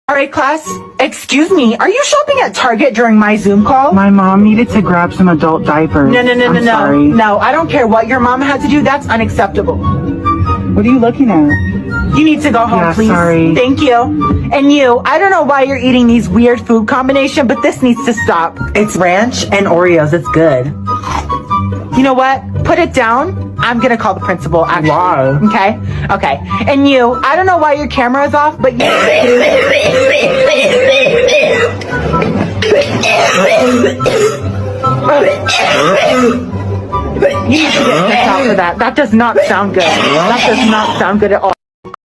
All right, class. Excuse me. Are you shopping at Target during my Zoom call? My mom needed to grab some adult diapers. No. Sorry. No, I don't care what your mom had to do. That's unacceptable. What are you looking at? You need to go home, Yeah, please. sorry. Thank you. And you, I don't know why you're eating these weird food combination, but this needs to stop. It's ranch and Oreos. It's good. You know what? Put it down. I'm gonna call the principal, actually. Why? Okay. And you, I don't know why your camera is off, but you... You need to get kicked out for that. That does not sound good. That does not sound good at all.